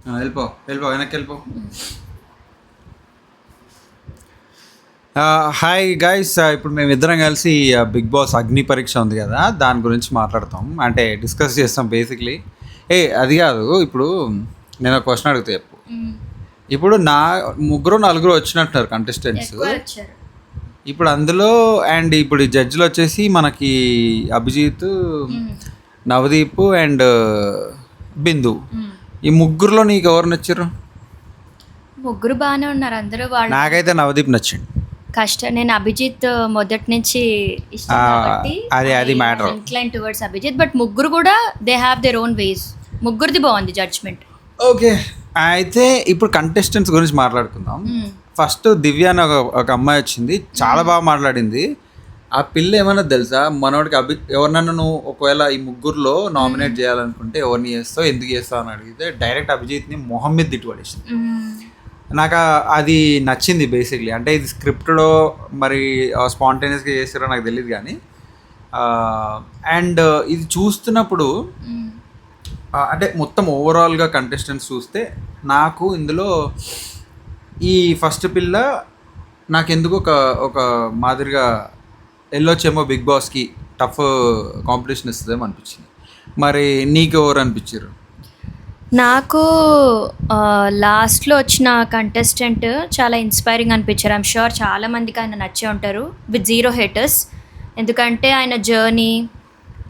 వెళ్ళిపో వెళ్ళిపో వెనక్కి వెళ్ళిపో. హాయ్ గైస్, ఇప్పుడు మేమిద్దరం కలిసి బిగ్ బాస్ అగ్ని పరీక్ష ఉంది కదా, దాని గురించి మాట్లాడతాం, అంటే డిస్కస్ చేస్తాం బేసిక్లీ. అది కాదు, ఇప్పుడు నేను ఒక క్వశ్చన్ అడుగుతా చెప్పు. ఇప్పుడు ముగ్గురు నలుగురు వచ్చినట్టున్నారు కంటెస్టెంట్స్. ఇప్పుడు అందులో అండ్ ఇప్పుడు ఈ జడ్జిలు వచ్చేసి మనకి అభిజిత్, నవదీప్ అండ్ బిందు. ఈ ముగ్గురులో నీకు ఎవరు నచ్చారు? ముగ్గురు బాగానే ఉన్నారు అందరూ. నాకైతే నవదీప్ నచ్చింది. నేను అభిజిత్ మొదటి నుంచి ఇష్టం కాబట్టి అది matter incline towards Abhijit. But ముగ్గురు కూడా they have their own ways. ముగ్గురిది బాగుంది జడ్జ్మెంట్. ఓకే, అయితే ఇప్పుడు కంటెస్టెంట్స్ గురించి మాట్లాడుకుందాం. ఫస్ట్ దివ్య అని ఒక అమ్మాయి వచ్చింది, చాలా బాగా మాట్లాడింది. ఆ పిల్ల ఏమన్నా తెలుసా, మనోడికి ఎవరినన్నా నువ్వు ఒకవేళ ఈ ముగ్గురులో నామినేట్ చేయాలనుకుంటే ఎవరిని చేస్తావు, ఎందుకు చేస్తావు అని అడిగితే డైరెక్ట్ అభిజిత్ని మొహం మీద తిట్టు పడేసింది. నాకు అది నచ్చింది బేసిక్లీ. అంటే ఇది స్క్రిప్టెడో మరి స్పాంటేనియస్గా చేస్తారో నాకు తెలియదు కానీ, అండ్ ఇది చూస్తున్నప్పుడు అంటే మొత్తం ఓవరాల్గా కంటెస్టెంట్స్ చూస్తే నాకు ఇందులో ఈ ఫస్ట్ పిల్ల నాకెందుకు ఒక మాదిరిగా వెళ్ళొచ్చేమో బిగ్ బాస్కి టఫ్ కాంపిటీషన్ ఇస్తుందేమో అనిపించింది. మరి నీకు ఎవరు అనిపించారు? నాకు లాస్ట్లో వచ్చిన కంటెస్టెంట్ చాలా ఇన్స్పైరింగ్ అనిపించారు. ఐమ్ షూర్ చాలా మందికి ఆయన నచ్చే ఉంటారు విత్ జీరో హేటర్స్. ఎందుకంటే ఆయన జర్నీ,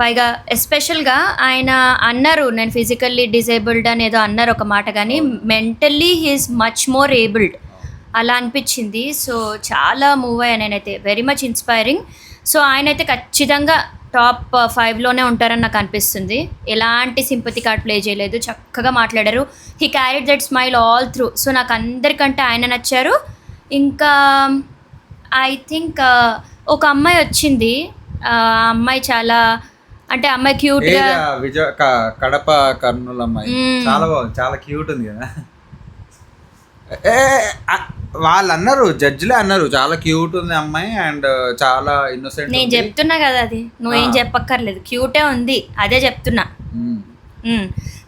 పైగా ఎస్పెషల్గా ఆయన అన్నారు నేను ఫిజికల్లీ డిజేబుల్డ్ అని ఏదో అన్నారు ఒక మాట, కానీ mentally he's much more abled అలా అనిపించింది. సో చాలా మూవ్ అయ్యా నేనైతే, వెరీ మచ్ ఇన్స్పైరింగ్. సో ఆయన అయితే ఖచ్చితంగా టాప్ 5లోనే ఉంటారని నాకు అనిపిస్తుంది. ఎలాంటి సింపతి కార్డ్ ప్లే చేయలేదు, చక్కగా మాట్లాడారు. He carried that smile all through. So నాకు అందరికంటే ఆయన నచ్చారు. ఇంకా ఐ థింక్ ఒక అమ్మాయి వచ్చింది, ఆ అమ్మాయి చాలా అంటే అమ్మాయి క్యూట్గా, కడప కర్నూలు అమ్మాయి చాలా బాగుంది, చాలా క్యూట్ ఉంది కదా. వాళ్ళు అన్నారు, జడ్జిలే అన్నారు చాలా క్యూట్ ఉంది అమ్మాయి అండ్ చాలా ఇన్నోసెంట్. నేను చెప్తున్నా కదా, అది నువ్వేం చెప్పక్కర్లేదు, క్యూటే ఉంది, అదే చెప్తున్నా.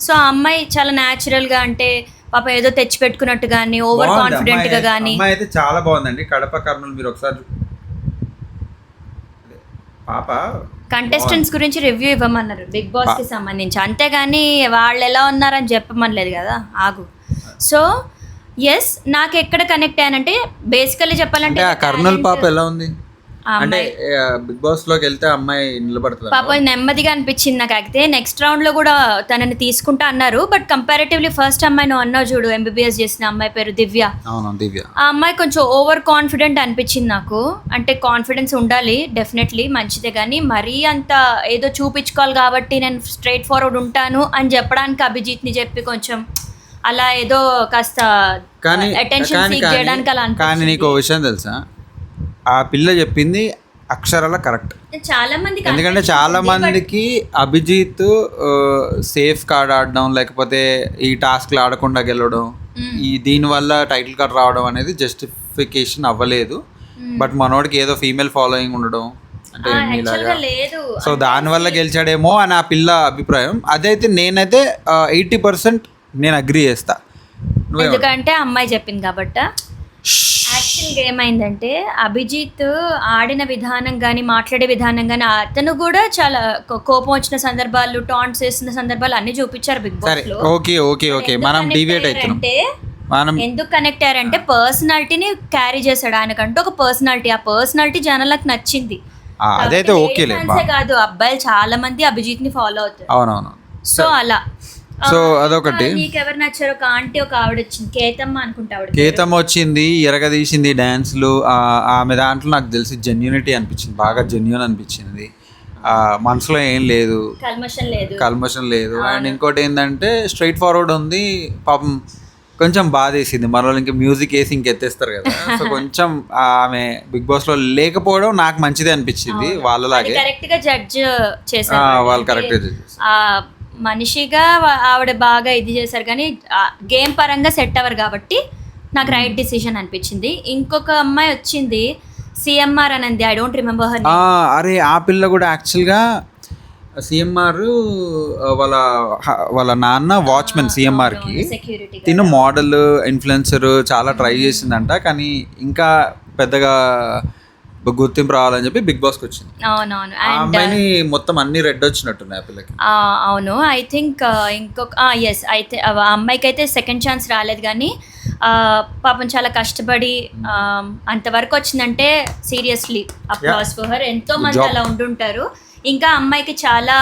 సో ఆ అమ్మాయి చాలా న్యాచురల్గా, అంటే పాప ఏదో తెచ్చి పెట్టుకున్నట్టు కానీ ఓవర్ కాన్ఫిడెంట్గా కానీ అమ్మాయి అయితే చాలా బాగుందండి. కడప కర్నూలు మీరు ఒకసారి పాప కంటెస్టెంట్స్ గురించి రివ్యూ ఇవ్వమన్నారు బిగ్ బాస్కి సంబంధించి, అంతేగాని వాళ్ళు ఎలా ఉన్నారని చెప్పమనలేదు కదా, ఆగు. సో ఎస్, నాకు ఎక్కడ కనెక్ట్ అయ్యానంటే బేసికల్లీ చెప్పాలంటే కర్నూలు పాప ఎలా ఉంది అంటే బిగ్ బాస్ లోకి వెళ్తే అమ్మాయి నిలబడుతుంది పాప, నెమ్మదిగా అనిపించింది నాకు. అయితే నెక్స్ట్ రౌండ్ లో కూడా తనని తీసుకుంటా అన్నారు. బట్ కంపారిటివ్లీ ఫస్ట్ అమ్మాయి నువ్వు అన్నావు చూడు, ఎంబీబీఎస్ చేసిన అమ్మాయి పేరు దివ్య. దివ్య ఆ అమ్మాయి కొంచెం ఓవర్ కాన్ఫిడెంట్ అనిపించింది నాకు. అంటే కాన్ఫిడెన్స్ ఉండాలి డెఫినెట్లీ, మంచిదే, కానీ మరీ అంత ఏదో చూపించుకోవాలి కాబట్టి నేను స్ట్రైట్ ఫార్వర్డ్ ఉంటాను అని చెప్పడానికి అభిజిత్ని చెప్పి కొంచెం అలా ఏదో కాస్త అటెన్షన్ సీక్ చేయడానికి అలా అనిపించింది. కానీ నీకు విషయం తెలుసా, ఆ పిల్ల చెప్పింది అక్షరాల కరెక్ట్. చాలా మంది, ఎందుకంటే చాలా మందికి అభిజిత్ సేఫ్ కార్డ్ ఆడడం లేకపోతే ఈ టాస్క్లు ఆడకుండా గెలవడం, ఈ దీనివల్ల టైటిల్ కార్డ్ రావడం అనేది జస్టిఫికేషన్ అవ్వలేదు. బట్ మనోడికి ఏదో ఫీమేల్ ఫాలోయింగ్ ఉండడం అంటే సో దానివల్ల గెలిచాడేమో అని ఆ పిల్ల అభిప్రాయం. అదైతే నేనైతే 80% నేను అగ్రి చేస్తా. ఎందుకంటే అమ్మాయి చెప్పింది కాబట్టి. యాక్చువల్గా ఏమైందంటే అభిజిత్ ఆడిన విధానం కానీ మాట్లాడే విధానం కానీ, అతను కూడా చాలా కోపం వచ్చిన సందర్భాలు, టాంట్స్ వేసిన సందర్భాలు అన్ని చూపించారు బిగ్ బాస్ లో. ఓకే మనం డివేట్ అవుతున్నాం. ఎందుకు కనెక్ట్ అయ్యారంటే పర్సనాలిటీని క్యారీ చేశాడు. ఆయనకంటూ ఒక పర్సనాలిటీ, ఆ పర్సనాలిటీ జనాలకు నచ్చింది. అదైతే ఓకే కాదు, అబ్బాయిలు చాలా మంది అభిజిత్ ని ఫాలో అవుతారు. అవునవును. సో అలా. సో అదొకటి. నీకెవరు నచ్చారు? ఒక ఆంటీ, ఒక ఆవిడ వచ్చింది, కేతమ్మ అనుకుంటా. కేతమ్మ వచ్చింది, ఎరగదీసింది డాన్స్లు. ఆమె దాంట్లో నాకు తెలిసి జెన్యూనిటీ అనిపించింది, బాగా జెన్యూన్ అనిపించింది. మనసులో ఏం లేదు, కల్మషం లేదు. అండ్ ఇంకోటి ఏంటంటే స్ట్రైట్ ఫార్వర్డ్ ఉంది. పాపం కొంచెం బాధ వేసింది, మన వాళ్ళు ఇంకా మ్యూజిక్ వేసి ఇంకెత్తేస్తారు కదా. సో కొంచెం ఆమె బిగ్ బాస్ లో లేకపోవడం నాకు మంచిదే అనిపించింది. వాళ్ళలాగే కరెక్ట్గా జడ్జ్ చేశారు, వాళ్ళు కరెక్ట్గా జడ్జ్ చేశారు. మనిషిగా ఆవిడ బాగా ఇది చేశారు, కానీ గేమ్ పరంగా సెట్ అవ్వరు కాబట్టి నాకు రైట్ డిసిషన్ అనిపించింది. ఇంకొక అమ్మాయి వచ్చింది, సిఎంఆర్ అనేది, I don't remember her name. అరే ఆ పిల్ల కూడా యాక్చువల్గా సిఎంఆర్ వాళ్ళ నాన్న వాచ్మెన్ సిఎంఆర్కి. సెక్యూరిటీ తిను మోడల్ ఇన్ఫ్లుయెన్సర్ చాలా ట్రై చేసిందంట, కానీ ఇంకా పెద్దగా గుర్తింపు రావాలని చెప్పి బిగ్ బాస్కి వచ్చింది. అవునవును. ఆ అమ్మాయిని మొత్తం అన్ని రెడ్ వచ్చినట్టున్నాయి ఆ పిల్లకి. అవును, ఐ థింక్ ఇంకొక ఎస్ అయితే ఆ అమ్మాయికి అయితే సెకండ్ ఛాన్స్ రాలేదు, కానీ పాపం చాలా కష్టపడి అంతవరకు వచ్చిందంటే సీరియస్లీ అప్లాస్ ఫర్ హర్. ఎంతో మంది అలా ఉండుంటారు. ఇంకా అమ్మాయికి చాలా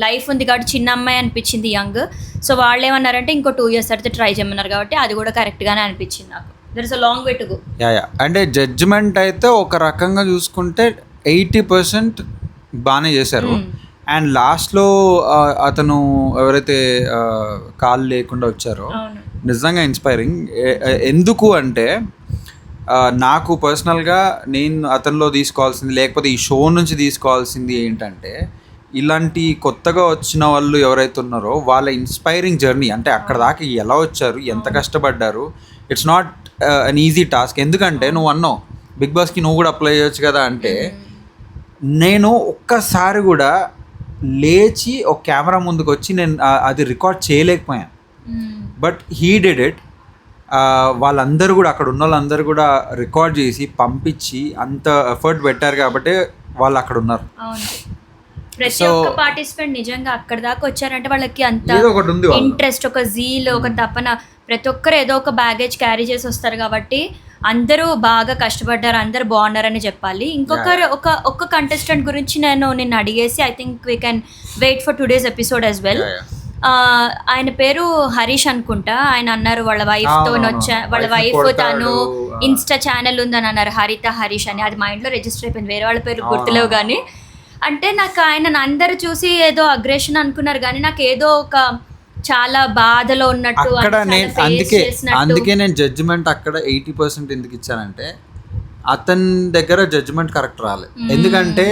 లైఫ్ ఉంది కాబట్టి చిన్న అమ్మాయి అనిపించింది, యంగ్. సో వాళ్ళు ఏమన్నారంటే ఇంకో 2 years తర్వాత ట్రై చేయమన్నారు, కాబట్టి అది కూడా కరెక్ట్గానే అనిపించింది నాకు. There is a long way to go. Yeah అంటే జడ్జిమెంట్ అయితే ఒక రకంగా చూసుకుంటే 80% బాగానే చేశారు. అండ్ లాస్ట్లో అతను ఎవరైతే కాల్ లేకుండా వచ్చారో నిజంగా ఇన్స్పైరింగ్. ఎందుకు అంటే నాకు పర్సనల్గా నేను అతనిలో తీసుకోవాల్సింది, లేకపోతే ఈ షో నుంచి తీసుకోవాల్సింది ఏంటంటే, ఇలాంటి కొత్తగా వచ్చిన వాళ్ళు ఎవరైతే ఉన్నారో వాళ్ళ ఇన్స్పైరింగ్ జర్నీ. అంటే అక్కడ దాకా ఎలా వచ్చారు, ఎంత కష్టపడ్డారు. It's not an easy task. ఎందుకంటే నువ్వు అన్నావు బిగ్ బాస్కి నువ్వు కూడా అప్లై చేయొచ్చు కదా అంటే, నేను ఒక్కసారి కూడా లేచి ఒక కెమెరా ముందుకు వచ్చి నేను అది రికార్డ్ చేయలేకపోయాను. But he did it. వాళ్ళందరూ కూడా అక్కడ ఉన్న వాళ్ళందరూ కూడా రికార్డ్ చేసి పంపించి అంత ఎఫర్ట్ పెట్టారు కాబట్టి వాళ్ళు అక్కడ ఉన్నారు. ప్రతి ఒక్క పార్టిసిపెంట్ నిజంగా అక్కడ దాకా వచ్చారంటే వాళ్ళకి అంత ఉంది ఇంట్రెస్ట్, ఒక జీల్, ఒక తపన. ప్రతి ఒక్కరు ఏదో ఒక బ్యాగేజ్ క్యారీ చేసి వస్తారు కాబట్టి అందరూ బాగా కష్టపడ్డారు, అందరు బాగున్నారని చెప్పాలి. ఇంకొకరు ఒక్క కంటెస్టెంట్ గురించి నిన్ను అడిగేసి I think we can wait for today's episode as well. ఆయన పేరు హరీష్ అనుకుంటా. ఆయన అన్నారు వాళ్ళ వైఫ్తో వాళ్ళ వైఫ్ తను ఇన్స్టా ఛానల్ ఉందని అన్నారు, హరిత హరీష్ అని. అది మైండ్లో రిజిస్టర్ అయిపోయింది, వేరే వాళ్ళ పేరు గుర్తులేవు. కానీ అంటే నాకు ఆయన అందరు చూసి ఏదో అగ్రెషన్ అనుకున్నారు, కానీ నాకు ఏదో ఒక చాలా బాధలో ఉన్నట్టు. అందుకే నేను జడ్జిమెంట్ అక్కడ 80% ఎందుకు ఇచ్చానంటే, అతని దగ్గర జడ్జిమెంట్ కరెక్ట్ రాలేదు. ఎందుకంటే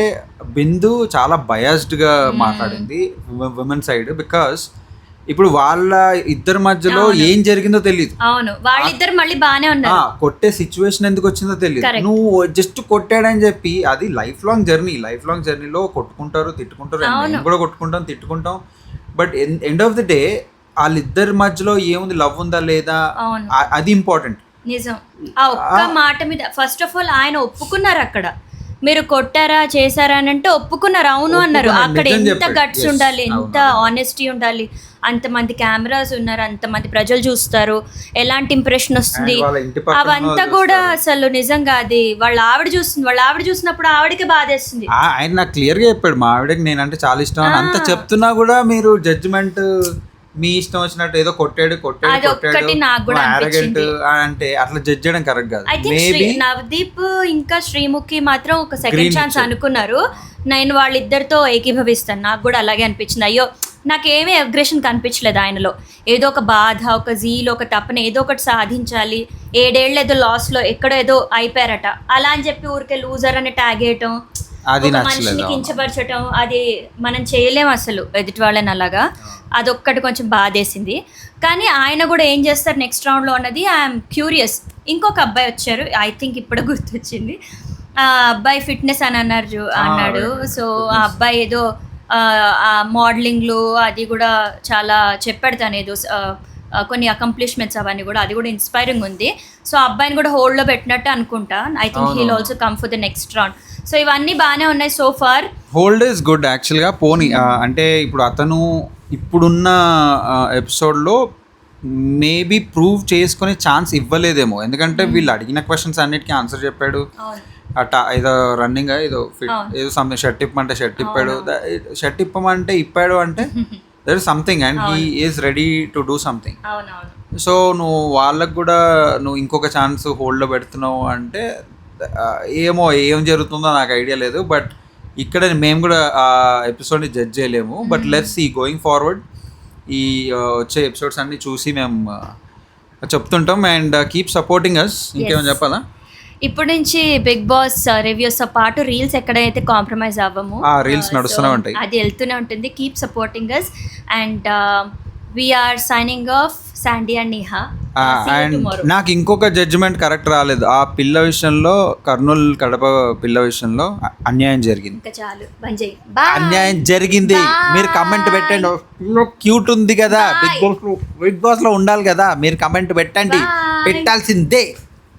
బిందు చాలా బయాస్డ్గా మాట్లాడింది విమెన్ సైడ్. బికాస్ ఇప్పుడు వాళ్ళ ఇద్దరి మధ్యలో ఏం జరిగిందో తెలియదు. అవును, వాళ్ళిద్దరు మళ్ళీ బాగానే ఉన్నారు. కొట్టే సిచ్యువేషన్ ఎందుకు వచ్చిందో తెలియదు. నువ్వు జస్ట్ కొట్టాడని చెప్పి అది లైఫ్ లాంగ్ జర్నీలో కొట్టుకుంటారు, తిట్టుకుంటారు. మేము కూడా కొట్టుకుంటాం, తిట్టుకుంటాం. But end of the day వాళ్ళిద్దరి మధ్యలో ఏముంది, లవ్ ఉందా లేదా, అది ఇంపార్టెంట్. నిజం. ఆ ఒక్క మాట మీద ఫస్ట్ ఆఫ్ ఆల్ ఆయన ఒప్పుకున్నారు. అక్కడ మీరు కొట్టారా చేశారా అని అంటే ఒప్పుకున్నారు, అవును అన్నారు. అక్కడ ఎంత గట్స్ ఉండాలి, ఎంత ఆనెస్టీ ఉండాలి. అంతమంది కెమెరాస్ ఉన్నారు, అంతమంది ప్రజలు చూస్తారు, ఎలాంటి ఇంప్రెషన్ వస్తుంది అవంతా కూడా అసలు నిజంగా అది వాళ్ళ ఆవిడ చూసినప్పుడు ఆవిడకి బాధేస్తుంది. ఆయన నాకు క్లియర్గా చెప్పాడు, మా ఆవిడకి నేనంటే చాలా ఇష్టం అని. అంత చెప్తున్నా కూడా మీరు జడ్జిమెంట్ మీ ఇష్టం వచ్చినట్టు ఏదో కొట్టాడు అంటే అట్లా జడ్జ్ చేయడం కరెక్ట్ కాదు. నవదీప్ ఇంకా శ్రీముఖి మాత్రం ఒక సెకండ్ ఛాన్స్ అనుకున్నారు. నేను వాళ్ళిద్దరితో ఏకీభవిస్తాను, నాకు కూడా అలాగే అనిపించింది. అయ్యో నాకేమీ అగ్రెషన్ కనిపించలేదు ఆయనలో. ఏదో ఒక బాధ, ఒక జీల్, ఒక తపన, ఏదో ఒకటి సాధించాలి. 7 ఏళ్ళు ఏదో లాస్లో ఎక్కడో ఏదో అయిపోయారట, అలా అని చెప్పి ఊరికే లూజర్ అని ట్యాగ్ వేయటం, మనిషిని కించపరచటం, అది మనం చేయలేము అసలు ఎదుటి వాళ్ళని అలాగా. అదొక్కటి కొంచెం బాధేసింది. కానీ ఆయన కూడా ఏం చేస్తారు నెక్స్ట్ రౌండ్లో అన్నది ఐఎమ్ క్యూరియస్. ఇంకొక అబ్బాయి వచ్చారు, ఐ థింక్ ఇప్పుడు గుర్తొచ్చింది. ఆ అబ్బాయి ఫిట్నెస్ అని అన్నాడు. సో ఆ అబ్బాయి ఏదో మోడలింగ్లో అది కూడా చాలా చెప్పాడు తను, ఏదో కొన్ని అకంప్లిష్మెంట్స్ అవన్నీ కూడా, అది కూడా ఇన్స్పైరింగ్ ఉంది. సో ఆ అబ్బాయిని కూడా హోల్డ్లో పెట్టినట్టు అనుకుంటా. I think he'll also come for the next round. So ఇవన్నీ బాగానే ఉన్నాయి so far. Hold is good యాక్చువల్గా. పోనీ అంటే ఇప్పుడు అతను ఇప్పుడున్న ఎపిసోడ్లో మేబీ ప్రూవ్ చేసుకునే ఛాన్స్ ఇవ్వలేదేమో. ఎందుకంటే వీళ్ళు అడిగిన క్వశ్చన్స్ అన్నిటికీ ఆన్సర్ చెప్పాడు. ఏదో రన్నింగ్ ఏదో ఫిట్ ఏదో సంథింగ్, షర్ట్ ఇప్పమంటే షర్ట్ ఇప్పాడు, షర్ట్ ఇప్పమంటే ఇప్పాడు అంటే there is something and he is ready to do something. So నువ్వు వాళ్ళకు కూడా నువ్వు ఇంకొక ఛాన్స్ హోల్డ్లో పెడుతున్నావు అంటే ఏం జరుగుతుందో నాకు ఐడియా లేదు. బట్ ఇక్కడ మేము కూడా ఆ ఎపిసోడ్ని జడ్జ్ చేయలేము. But let's see going forward. ఈ వచ్చే ఎపిసోడ్స్ అన్ని చూసి మేము చెప్తుంటాం. And keep supporting us. ఇంకేమైనా చెప్పాలా? ఇప్పుడు నుంచి బిగ్ బాస్ రివ్యూస్తో పాటు రీల్స్ ఎక్కడైతే కాంప్రమైజ్ అవ్వము, రీల్స్ నడుస్తూనే ఉంటాయి, అది వెళ్తూనే ఉంటుంది. Keep supporting us. And we're signing off Sandy and Neha. And నాకు ఇంకొక జడ్జిమెంట్ కరెక్ట్ రాలేదు. ఆ పిల్ల విషయంలో, కర్నూలు కడప పిల్ల విషయంలో అన్యాయం జరిగింది. ఇంకా చాలు, బంద్ చేయి. అన్యాయం జరిగింది. మీరు కమెంట్ పెట్టండి. క్యూట్ ఉంది కదా, బిగ్ బాస్ లో ఉండాలి కదా, మీరు కమెంట్ పెట్టండి. పెట్టాల్సిందే.